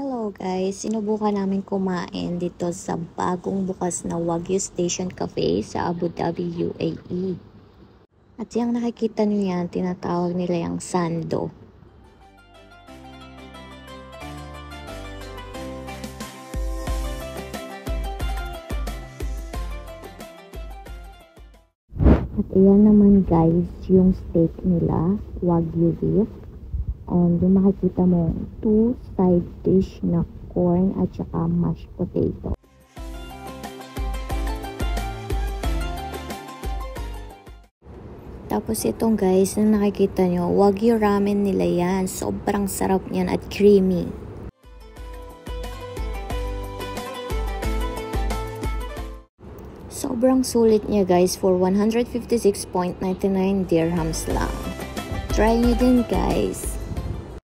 Hello guys, sinubukan namin kumain dito sa bagong bukas na Wagyu Station Cafe sa Abu Dhabi, UAE. At yung nakikita niyo yan, tinatawag nila yung sando. At iyan naman guys, yung steak nila, Wagyu beef. And yung makikita mo, 2 side dish na corn at saka mashed potato. Tapos itong guys, na nakikita nyo, Wagyu ramen nila yan. Sobrang sarap niyan at creamy. Sobrang sulit niya guys for 156.99 dirhams lang. Try nyo din guys.